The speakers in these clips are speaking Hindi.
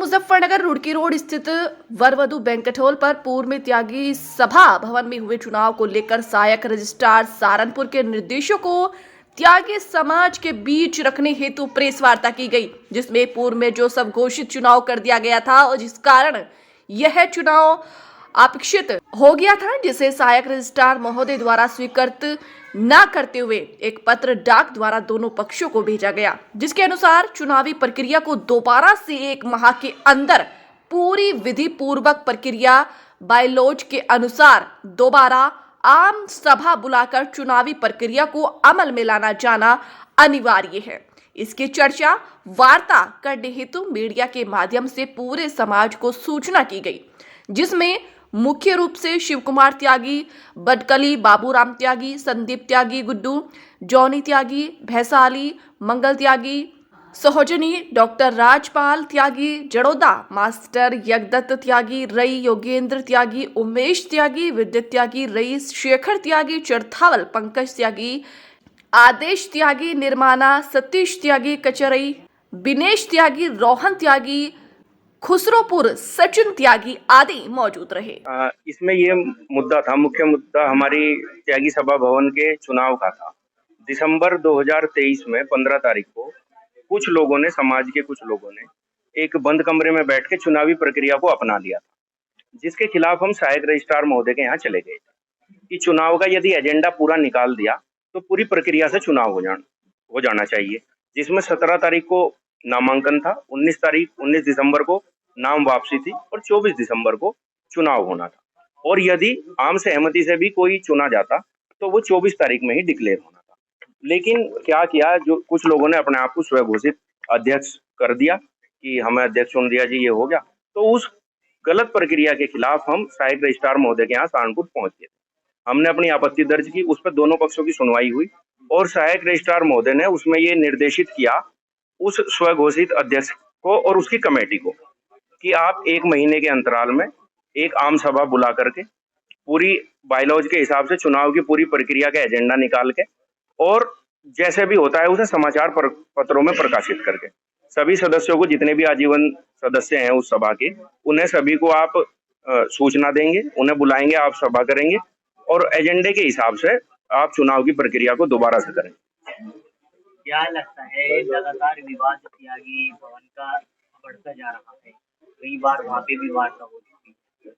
मुजफ्फरनगर रुड़की रोड स्थित वरवधु बैंक्वेट हॉल पर पूर्व में त्यागी सभा भवन में हुए चुनाव को लेकर सहायक रजिस्ट्रार सहारनपुर के निर्देशों को त्यागी समाज के बीच रखने हेतु प्रेस वार्ता की गई, जिसमें पूर्व में जो सब घोषित चुनाव कर दिया गया था और जिस कारण यह चुनाव अपेक्षित हो गया था, जिसे सहायक रजिस्ट्रार महोदय द्वारा स्वीकृत न करते हुए एक पत्र डाक द्वारा दोनों पक्षों को भेजा गया, जिसके अनुसार चुनावी प्रक्रिया को दोबारा से 1 माह के अंदर पूरी विधि पूर्वक प्रक्रिया बायलॉज के अनुसार दोबारा आम सभा बुलाकर चुनावी प्रक्रिया को अमल में लाना जाना अनिवार्य है। इसकी चर्चा वार्ता करने हेतु मीडिया के माध्यम से पूरे समाज को सूचना की गई, जिसमें मुख्य रूप से शिव कुमार त्यागी, बडकली, बाबूराम त्यागी, संदीप त्यागी, गुड्डू, जॉनी त्यागी, भैसाली, मंगल त्यागी, सहोजनी, डॉक्टर राजपाल त्यागी, जड़ोदा, मास्टर यज्ञदत्त त्यागी, रई योगेंद्र त्यागी, उमेश त्यागी, विद्युत त्यागी, रईस शेखर त्यागी, चरथावल पंकज त्यागी, आदेश त्यागी, निर्माणा सतीश त्यागी, कचरई बिनेश त्यागी, रोहन त्यागी, खुसरोपुर सचिन त्यागी आदि मौजूद रहे। इसमें ये मुद्दा था, मुख्य मुद्दा हमारी त्यागी सभा भवन के चुनाव का था। दिसंबर 2023 में 15 तारीख को कुछ लोगों ने, समाज के कुछ लोगों ने एक बंद कमरे में बैठ के चुनावी प्रक्रिया को अपना लिया था, जिसके खिलाफ हम सहायक रजिस्ट्रार महोदय के यहाँ चले गए कि चुनाव का यदि एजेंडा पूरा निकाल दिया तो पूरी प्रक्रिया से चुनाव हो जाना चाहिए, जिसमें 17 तारीख को नामांकन था, 19 दिसंबर को नाम वापसी थी और 24 दिसंबर को चुनाव होना था। और यदि आम सहमति से भी कोई चुना जाता तो वो 24 तारीख में ही डिक्लेयर होना था। लेकिन क्या किया, जो कुछ लोगों ने अपने आप को स्वघोषित अध्यक्ष कर दिया कि हमें अध्यक्ष चुन दिया जी, ये हो गया। तो उस गलत प्रक्रिया के खिलाफ हम सहायक रजिस्ट्रार महोदय के यहाँ सहारनपुर पहुंच गए। हमने अपनी आपत्ति दर्ज की, उस पर दोनों पक्षों की सुनवाई हुई और सहायक रजिस्ट्रार महोदय ने उसमें ये निर्देशित किया उस स्वघोषित अध्यक्ष को और उसकी कमेटी को कि आप 1 महीने के अंतराल में एक आम सभा बुला करके पूरी बायलॉज के हिसाब से चुनाव की पूरी प्रक्रिया का एजेंडा निकाल के और जैसे भी होता है उसे समाचार पत्रों में प्रकाशित करके सभी सदस्यों को, जितने भी आजीवन सदस्य हैं उस सभा के, उन्हें सभी को आप सूचना देंगे, उन्हें बुलाएंगे, आप सभा करेंगे और एजेंडे के हिसाब से आप चुनाव की प्रक्रिया को दोबारा से करें। क्या लगता है, लगातार विवाद त्यागी भवन का बढ़ता जा रहा है, कई बार वहाँ पे भी वार्ता हो चुकी है।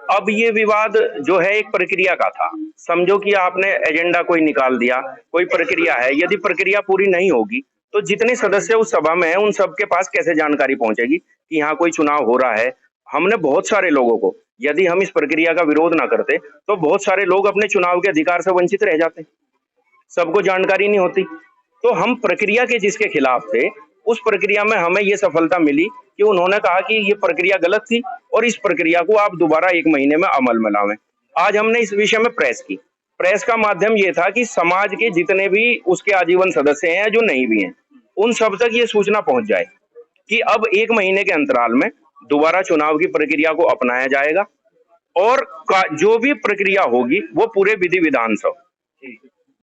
अब ये विवाद जो है एक प्रक्रिया का था। समझो कि आपने एजेंडा कोई निकाल दिया, कोई प्रक्रिया है, यदि प्रक्रिया पूरी नहीं होगी तो जितने सदस्य उस सभा में हैं उन सबके पास कैसे जानकारी पहुंचेगी कि यहाँ कोई चुनाव हो रहा है। हमने बहुत सारे लोगों को, यदि हम इस प्रक्रिया का विरोध ना करते तो बहुत सारे लोग अपने चुनाव के अधिकार से वंचित रह जाते, सबको जानकारी नहीं होती। तो हम प्रक्रिया के जिसके खिलाफ थे, उस प्रक्रिया में हमें ये सफलता मिली कि उन्होंने कहा कि ये प्रक्रिया गलत थी और इस प्रक्रिया को आप दोबारा 1 महीने में अमल में लावें। आज हमने इस विषय में प्रेस की। प्रेस का माध्यम ये था कि समाज के जितने भी उसके आजीवन सदस्य हैं, जो नहीं भी हैं, उन सब तक ये सूचना पहुंच जाए कि अब 1 महीने के अंतराल में दोबारा चुनाव की प्रक्रिया को अपनाया जाएगा और जो भी प्रक्रिया होगी वो पूरे विधि विधान से